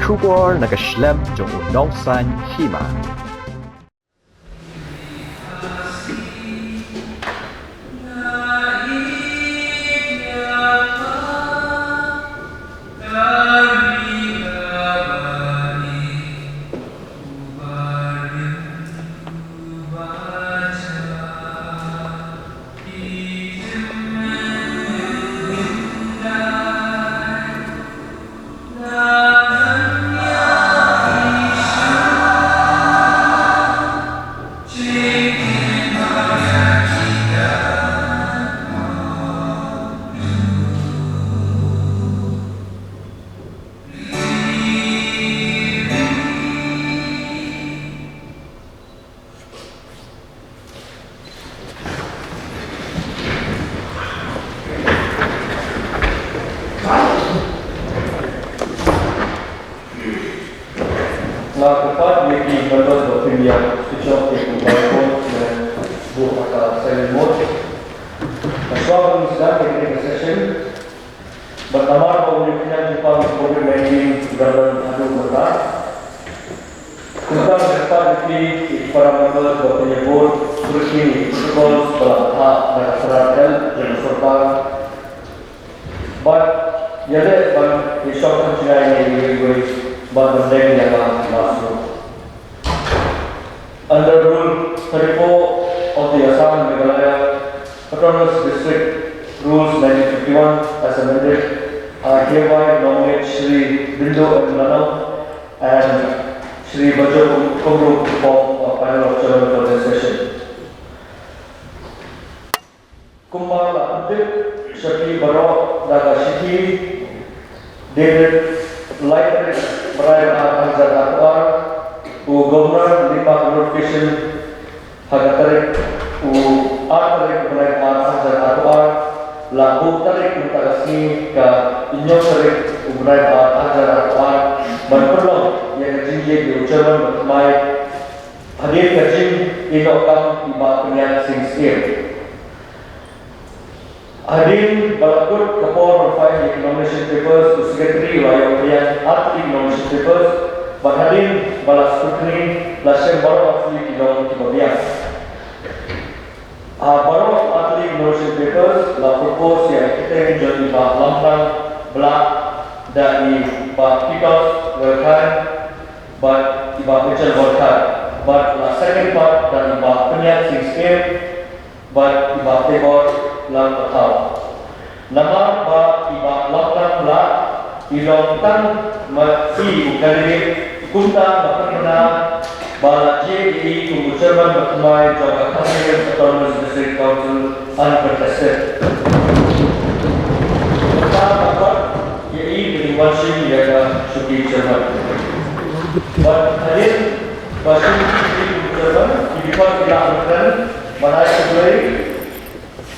Kubor nakaslem jong unongsan hima. Tepat di members opinion switch off the mobile phone dan buka silent mode. Sesuatu yang sedang di session bernama Pemilihan Jepang COVID-19 dalam adu merta. Tentang tepat di para members opinion board seperti protokol sebelah dan asal dan serta. But yale bang isok kenai ini but benda yang masuk. Under Rule 34 of the Assam Meghalaya Autonomous District Rules 1951 as amended, I hereby nominate Shri Bindo M. Lanau and Shri Bajo Kumru to form a panel of chairman for this session. Kumbala Andip Shaki Baro Daga Shiki David Light Brian Azad Akbar who Governor Lipa Notification Hagatarik who Artarik Brian Azad Akbar Lagu Tarik Mutagasi Ka Inyo Tarik Brian Azad Akbar Berperlong yang kejinggi di ucapan berkemai hadir kejing inokam iba penyak sing-sir hadir balakut kapor berfile di nomination papers to secretary rakyat yang arti nomination papers berhadir balas scrutiny lasem baru asli kilong kebabian. Baru asli nomination papers la propose yang kita menjadi lambang belak dari kitos welkan but iba pecel welkan but la second part dari penyak sing-sir but iba tebor lang tahu. Nama ba iba lakang la ilong tan mati ukari kunta bakana bala JDE kubu chairman bakmai jaga Kashmir Autonomous District Council uncontested. Pertama dapat JDE dengan Washing jaga Shuki chairman. But hadir Washing kubu chairman dibuat dilakukan balai sebagai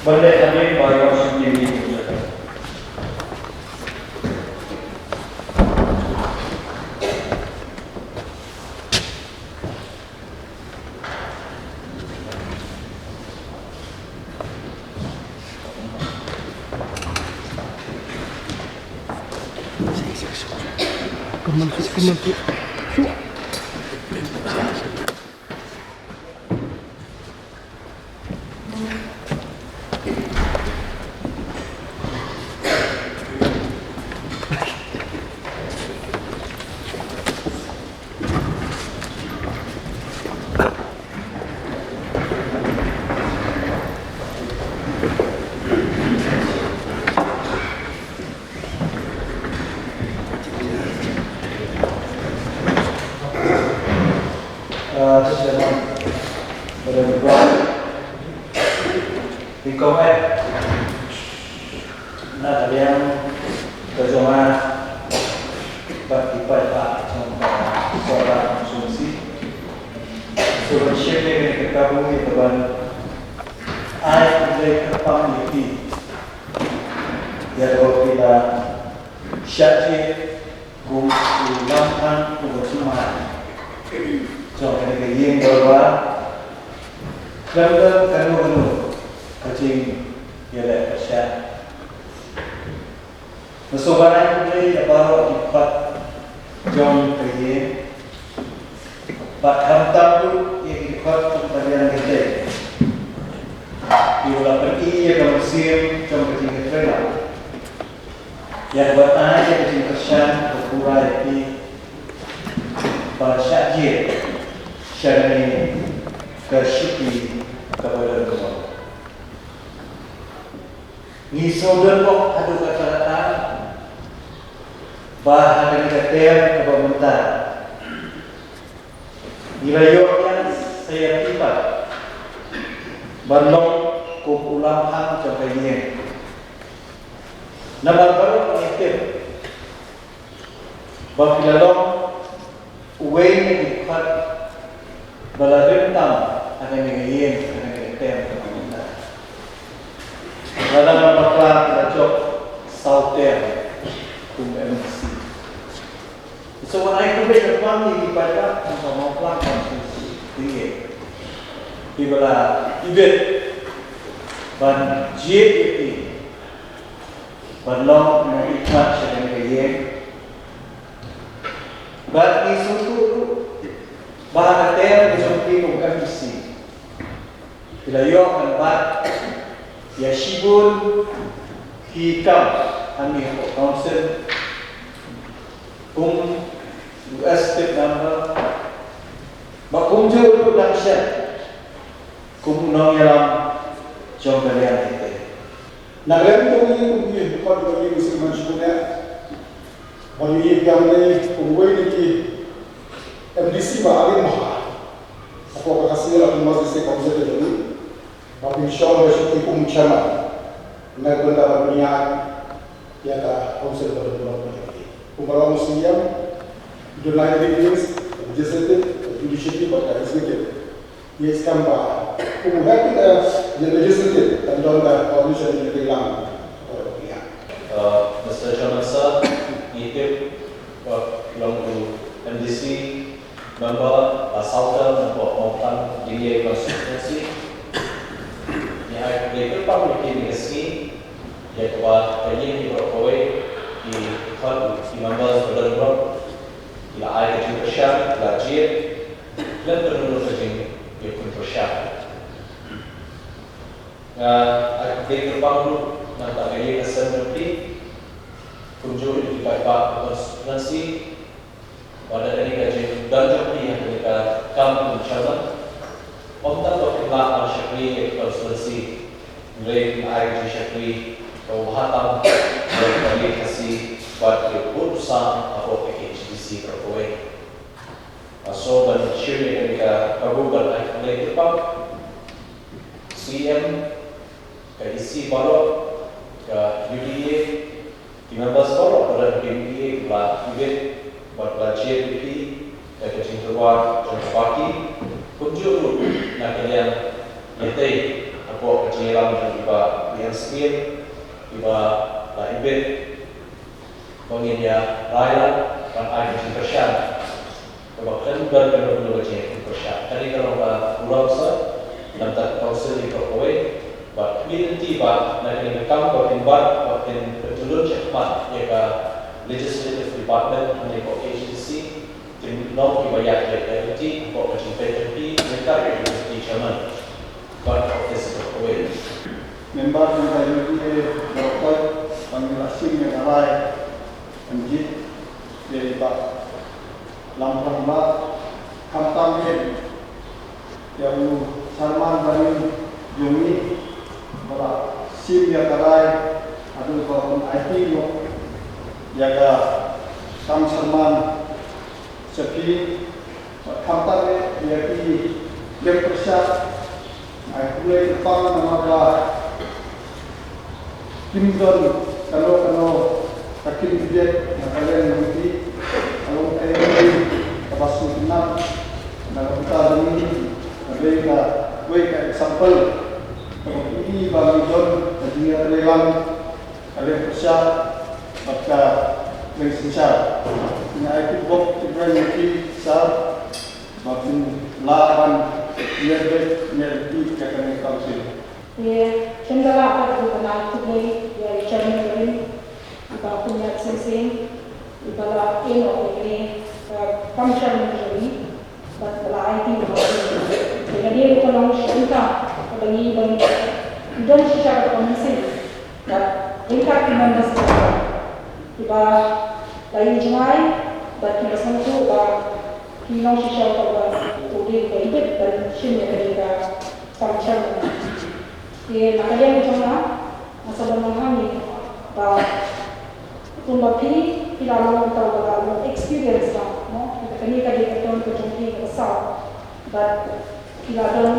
benda hadir bagi Washington ini. John Kaye. Pak Hamtabu yang ikut pemberian kita. Di ulang pergi yang musim trong kecil kerana. Yang bertanya kecil kesan berkurai di Syakjir Syarani Kesyuki kepada kemau. Ni saudara kok ada kata-kata bahan kata kebementar. Nilai saya tiba berlong kumpulan ham contohnya. Nama baru mengitim berkilalong uway ikut belarentang akan mengirim akan mengitim kebementar. Dalam bakal terjok sauter kum MC. So when I come back from the ibadah sama pulang konstitusi tinggi, ibadah ibet ban JPP berlong mengikat sedang kaya, ban isutu bahan ter disumpi kum MC. Bila yo kan bat ya shibun hikam kami council US state number bakum je untuk langsung kumunong yalam jom kalian itu nak rem tu ni bukan bagi musim masyhurnya bagi yang ni kumway ni MDC balik mahal apa hasil aku masih sekolah jadi bagi syawal syukur kumcama nak benda dunia ya ta konsep berdua kumpulan muslim the libraries, legislative, judiciary, but executive. Yes, come back. Who have the legislative and done the coalition in the land. Mr. Chairman, sir, ETIP, belong to MDC, member, Southern, member of Mautan, DA constituency. Yang itu public industry, yang kuat kaya di Berkawai, di members berdengar. Ila ai kecil persyar, lajir, dan berdua kecil yakun persyar. Aku terbang dulu, nanti kaya kesan nanti kunjung di Pak konstitusi pada hari kecil dan jadi yang mereka kampung cabang. Omtak berkenaan al-syakli konstitusi, mulai ai kecil syakli, kewahatan, dan kali kasih buat keputusan atau PHDC berkuai. So dan ciri yang kita kabulkan oleh Jepang, CM, KDC baru, ke UDA, 15 baru pada UDA, belah UBIT, belah JPP, dan kecil keluar Jumpa Parti, kunjung dulu nak kalian nyetai apa kecilan dan juga yang skill, juga lah UBIT. Mungkin dia raya dan air di persyar. Bahkan berbeda macam persyar. Tadi kalau pulau se, nanti proses di Berkawai, but bila tiba nanti mereka bertimbat, bertim bertulur cepat, jika legislative department meniko agency, tim nom dibayar reality, buat macam PTP, mereka di chairman, but office Berkawai. Member yang Dr. Panggilasin yang arai Anjit dari Pak Lampang Mbak Kamtam yang Salman Bani Jumi Bapak Sim yang karai ada kawan IT jaga Kang Salman Sepi Kamtam dia di Persia aku mulai depan nama Pak Kimdon kalau Hakim Bijet yang kalian mengerti kalau kalian apa sunnah dan kita ini mereka buat example ini bagi John dunia terlelang kalian persiap maka mensiap ini itu bok juga mengerti sah bagi lawan nerbi kalian kausil. Ya, cenderung apa itu kenal tu ni ya chairman ni. Iba punya sensing, iba lah ino ini function usually, but the IT jadi dia kalau kita bagi don't share the message that impact members tiba lain jengai but kita semua kita share kalau dia itu dan sini ada function dia nak dia macam masa bermahami bahwa untuk pilih kita lalu tahu bahwa experience lah, no, kita ni kan dia tahun kejadian besar, but kita dalam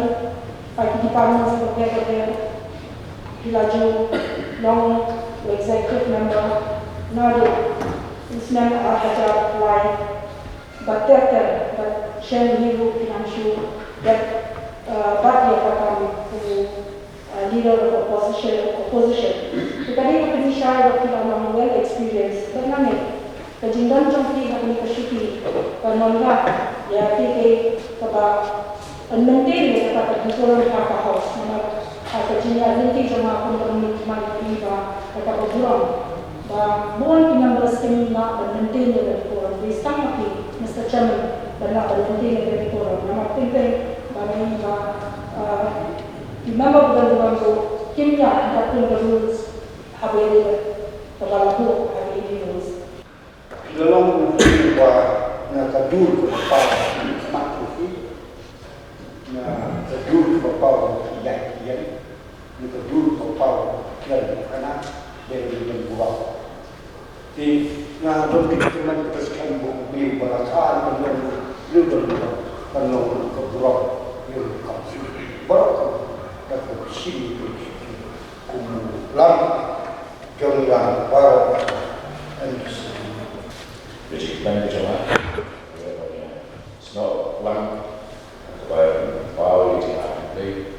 IT department sebagai kita ju long executive member, nado, islam ada lain, but share hidup financial that but dia kata leader of opposition. Kita ni akan share kita orang well experience. Karena ni kejadian jangki akan dikasih karena ya kita kata maintain ni kata control apa house. Nama kejadian ni cuma pun bermula iba kata berjuang. Bukan members kami nak maintain ni berjuang. Di setengah ni Mr. Chairman nak maintain ni berjuang. Nama penting bagi iba. Remember bukan tu kimia kita pun rules habis kalau tu habis rules. Dalam bahwa nak kadur apa mak tu nak kadur apa yang nak kadur apa yang kerana dia berbuat. Di nak berpikir man teruskan bukti balasan dengan kalau keburuk yang kasih berapa dapat sini lama jumlah baru Jadi kita berjamaah, semua orang supaya bawa di sana. Jadi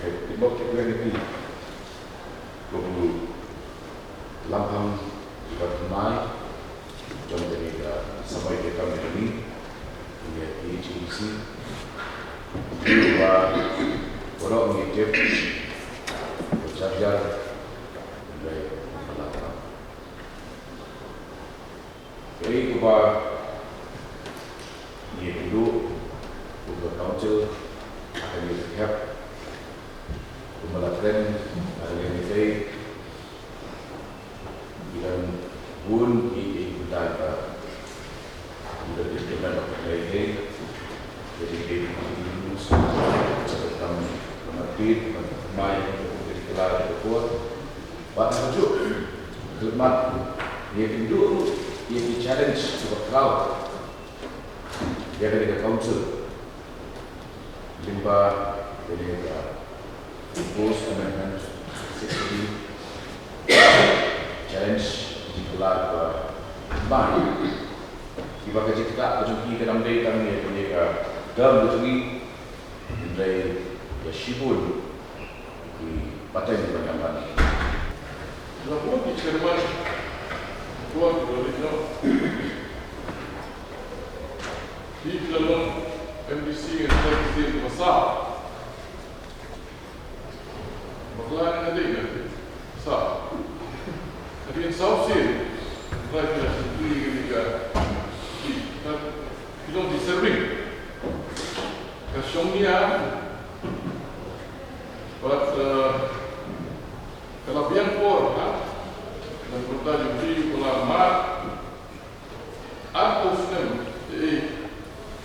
kita kita ni perlu lampang bermain, jom jadi sampai kita ini dia EGC, dua orang mengikut berjajar dari belakang. Jadi kita ni dulu untuk council akan dilihat pemelajaran hari ini dan pun di budaya kita diberikan oleh jadi ini seperti mengerti main untuk kelar berkuat bahkan juga khidmat dia dulu ia di challenge buat crowd dia dari council limbah dari post amendment 60 challenge di kelar main tiba kerja kita berjumpa dalam day kami punya dalam berjumpa dari Yashibul di Paten di Bandar. Lalu di Jerman, buat original di dalam MDC yang terjadi besar. Bagaimana ada yang besar? Tapi yang South Sea, mereka sendiri juga kita diserving. Kasyongnya, but kalau biang por, dan bertanya di ulama, atau senang,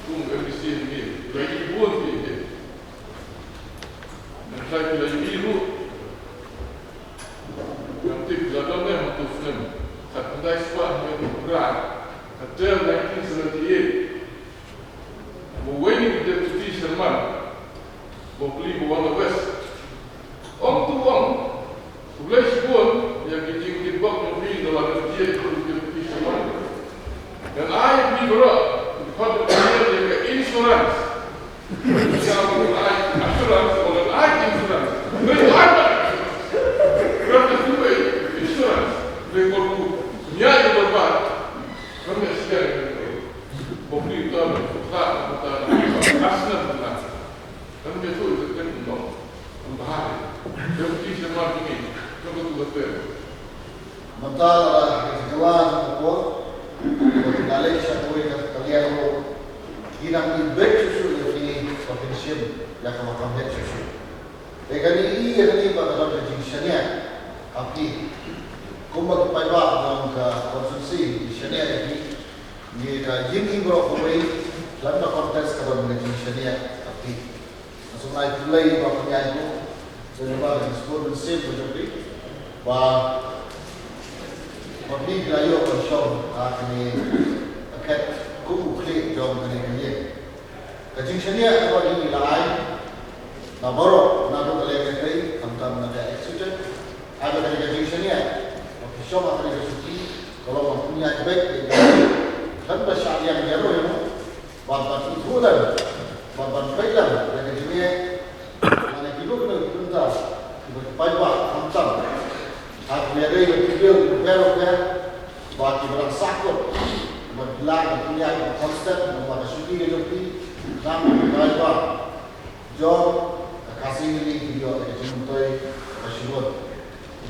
tung MDC ini, lagi pun ini, dan saya lagi biru, nanti jadwalnya atau senang, saya pandai sebab yang berat, until 1978. Waiting Deputy Sherman membeli Buwana West. Om tu om, sebelah pun yang kita buat membeli dalam dia Deputy Sherman. Dan ayat ni berat, kalau dia ke insurans, siapa pun ayat insurans, orang ayat insurans, mereka ada. Kerana tu insurans, mereka perlu nyai berbat, kami sekarang membeli tu tak asal benar. Dan dia tu itu kan membahas. Dia mesti semua ini. Coba tu betul. Mentara kawan aku, kalau kita lihat satu kalian kinang ibet susu yang potensial yang kamu kambil susu. Dengan ini bakal jingshania, tapi kumbat payah dalam konsumsi jingshania ini jingking berokoi dalam konteks kalau jingshania, tapi maksudnya itu lagi bapaknya itu sebenarnya disebut mesin menjadi bah Pembi gelayo konsum kini akan kumukli jom kini. Kejingshania apa ini lain? Naborok nabu kalian kiri, kamtam naga eksujen. Ada dari kejingshania, konsum apa dari suci. Kalau mempunyai baik, kan besar yang jauh yang bapak itu dan bapak pegang yang kejingshania. Mana kilo kena tuntas, berpajak kamtam. Aku ada yang video bagi barang sakut, bergelar berkuliah konsisten, membuat syuting di lopi, namun berapa jom kasih ini video yang jumpai masyhur.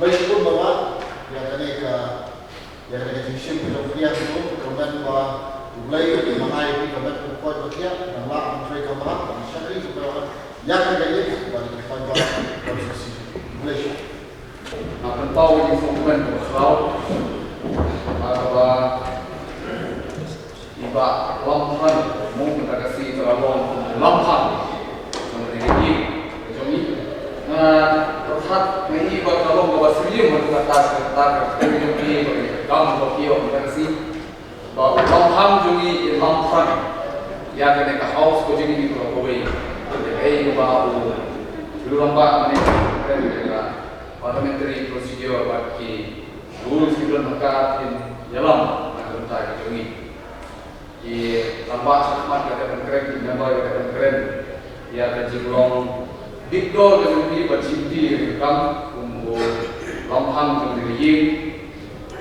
Baik pun bawa yang ada jishim video itu komen bahawa mulai mengenai komen pokok bagian dan lah menteri kamar masyarakat supaya yang terjadi bagi panjang proses Malaysia. Akan tahu informan berkau bahwa iba lampan mungkin tak kasih terlalu lampan seperti ini. Jadi, terhad ini kalau bawa serius berkata ini kamu berkiau tak kasih bahwa lampan jadi lampan yang kena ke house kau jadi itu kalau kau jadi bawa dulu lampak mereka parliamentary procedure bagi rules kita maka dalam anggota kita ini. Di lambat semat kata keren, nampak kata keren. Ia terjulung big door dengan ini bercinti rekam untuk lamham dengan ini.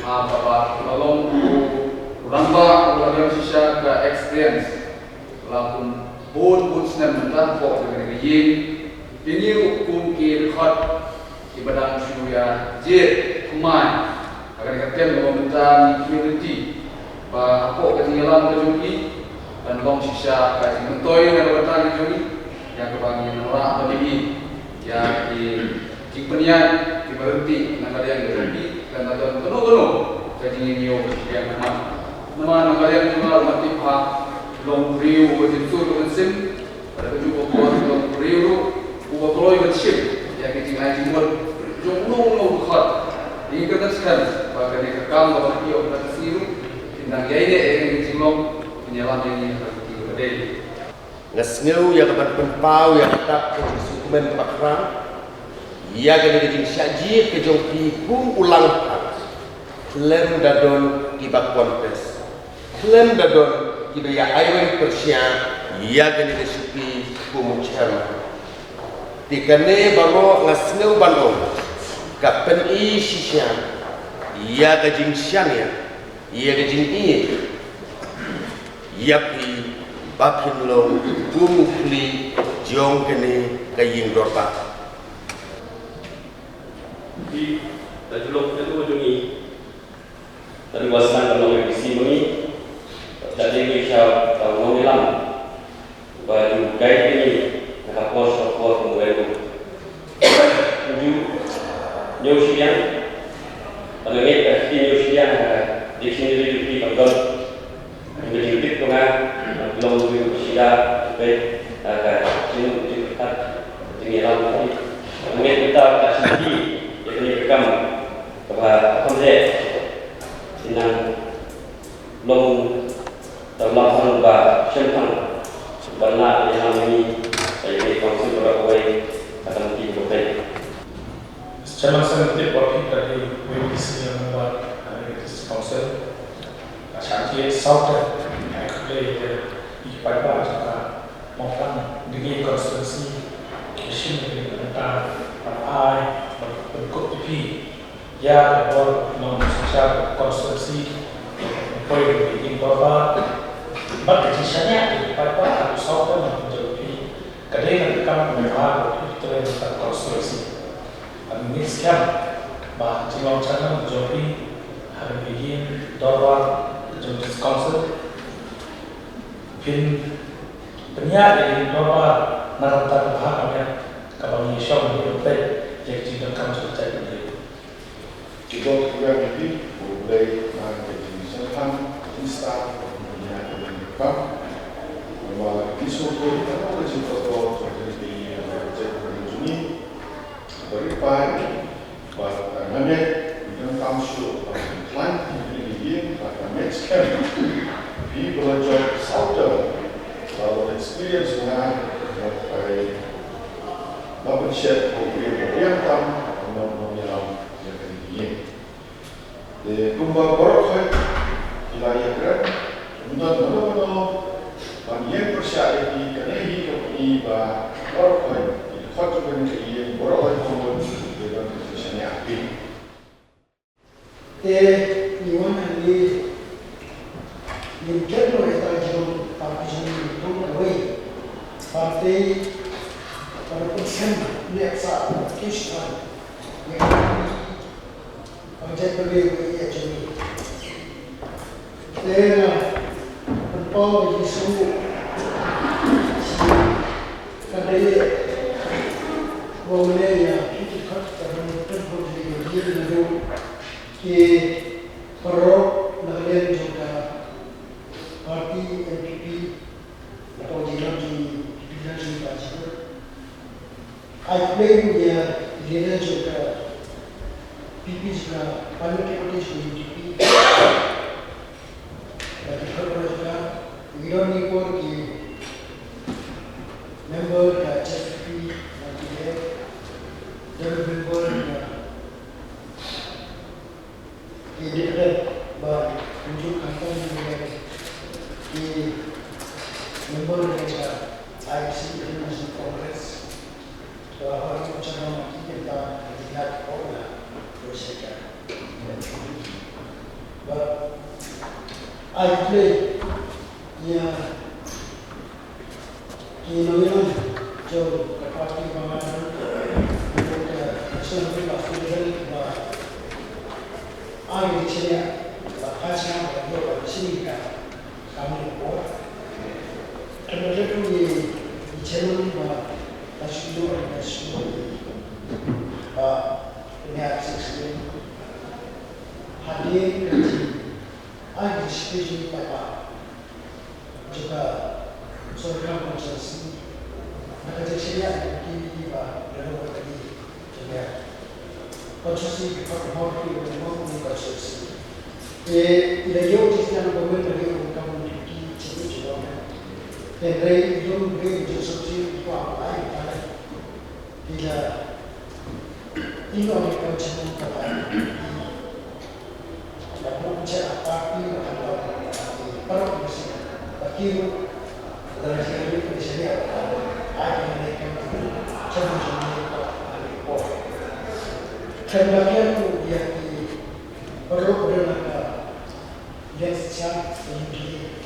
Apa lalong lambat ulang sisa ke experience. Lalu pun senang mentah dengan ini. Ini hukum kirhat ibadah syuya jid kumai akan dikatakan bahawa tentang community bahawa apa ketinggalan kejungi dan long sisa kaji mentoi dan bertanya kejungi yang kebangian orang berdiri yang di jingpenian di berhenti negara yang kejungi dan ada penuh-penuh kaji ini yang nama negara yang juga mati pak long riu berjinsur dengan sim pada kejungi long riu ubah koloi bership yang kita ngaji buat jumlah khot ini kita sekali bahkan yang kekal bahwa dia orang siru tentang gaya yang dijumlah penyelam ini berarti gede ngasngeu yang kapan penpau yang tetap konsumen pakram ia gede dijing syajir kejongki pun ulang klaim dadon kibak kontes klaim dadon kibaya aywen persia ia gede disupi pumuchan dikane baro ngasngeu bandong kapen i shishan ia gajing syania ia gajing i yapi bakin lo bumukli jong kene kaying dorpa di tajulok itu ujungi tadi wasan kalau di sini jadi kita tahu ngilang baju guide ini kapos mengweru uju nyusian mengenai nyusian di sini di Bangkok menjadi tip tengah belum usia sampai sini dekat dengan lagi mengenai kita kasih yang direkam bahwa konsep senang belum terlalu bah sempang benar yang ini jadi konsep berapa akan dibuat. Chairman Senate working dari WBC yang membuat this council Achanti South dari Ipaipah juga maupun dengan konstitusi mesin dengan tentang partai berikut TV ya berbuat mengusahakan konstitusi poin di bawah berkecisannya Ipaipah atau South menjadi kadang kami memahami itu tentang konstitusi. Ini sekian bah jiwa channel menjadi hari ini dorong Justice Council pin penyak dari berapa naratan bahagia kabangi syom di hotel yang tinggal kamu selesai ini. Kita juga lebih boleh menjadi seorang insan yang berkembang. Bahwa isu itu adalah sesuatu seperti ini berikan bahwa nanti kita tahu plan ini pada next camp di belajar sauter lalu experience dengan by dapat share yang tam mengenal yang ini di kumba berkat wilayah keren untuk benar-benar yang percaya di kenehi kepi bah berkat di kota kenehi berkat kumba dengan sesuatu api. Iwan ini yang kedua itu jauh parti itu away parti pada persen neksa kisah yang projek berbeda ia jadi. Penpau di semua kadang boleh ya kita katakan penpau di dia कि पर्व नगरियन जोका party MPP atau जिला की बाजी आइप्लेन या जिला जोका पीपी जोका पार्लियामेंट की यूटीपी लगी खबर जोका विरोधी कोर की मेंबर का एचपी लगी है जब member Independent by Unjuk Kampung di member mereka IC International Congress bahwa macam kita lihat orang bersihkan. But I play yang kinoan jauh parti Bangladesh untuk nasional Australia आगे चले बाकाशा बंदो बच्ची का काम हुआ टमाटर तो ये चलन बा तस्वीरों बा न्याय से हाथी कच्ची आगे स्पेशल पापा juga seorang konsensus maka jadi di bawah lalu tadi juga konsensus performa konsensus lagi ujian government lagi kamu di sini juga dan dari itu konsensus itu apa yang tidak ini orang konsensus apa lalu bicara apa ini atau para konsensus Kiri dari sini ke sini ada yang cenderung alipor. Cenderung itu dia di perlu berlaku yang secara tinggi,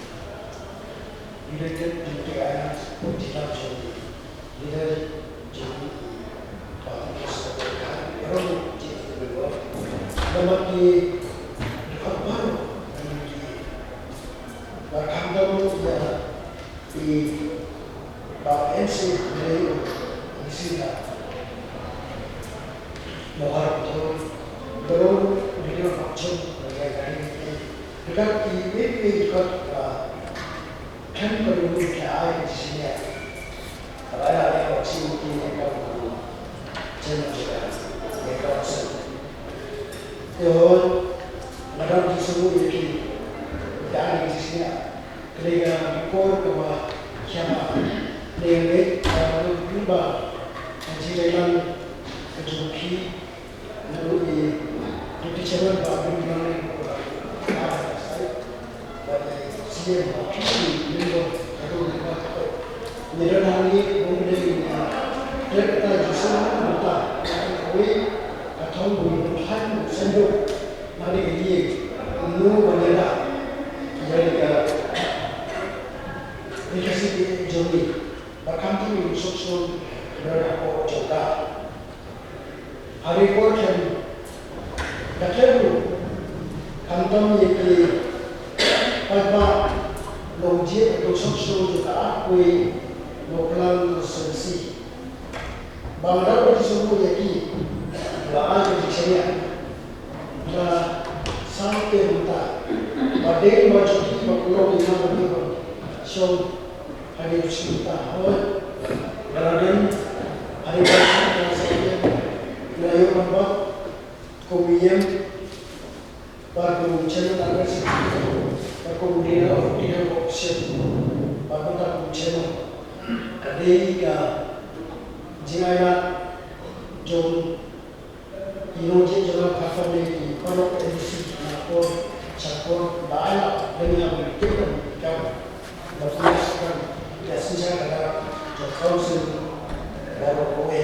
related to ayat tidak jadi, tidak jadi pada sesuatu perlu jadi berbuat. Dalam di baru berkandung ya di ANC beliau di sini mohon betul belum beliau macam bagaimana ini dekat di BP dekat kan perlu kita di sini ada opsi untuk yang kamu jangan juga yang kamu sedang dalam semua ini dari sini ketika kor kewa siapa lewat berubah menjadi kejuki lalu di cerita baru yang ada saya pada siapa kini lewat lalu lewat menerani kemudian kereta justru berita kue atau bukan sendok mari ini lu benda mereka dikasih joni bahkan tu susun berapa juta hari korban kacau kantong ini pada long dia atau sosok juga aku lokal solusi. Bangda pun semua yaki bahan di sini na sampai muda. Badai macam tu kalau kita berbuat so hari itu kita awal berada hari ini saya layu nampak kemudian baru channel ada sedikit kemudian tidak opsi baru tak channel kadai ka jingaya jom inoje jalan kafan di kalau edisi atau cakor daya dengan kita jam berfungsi dan senjata ada council baru kowe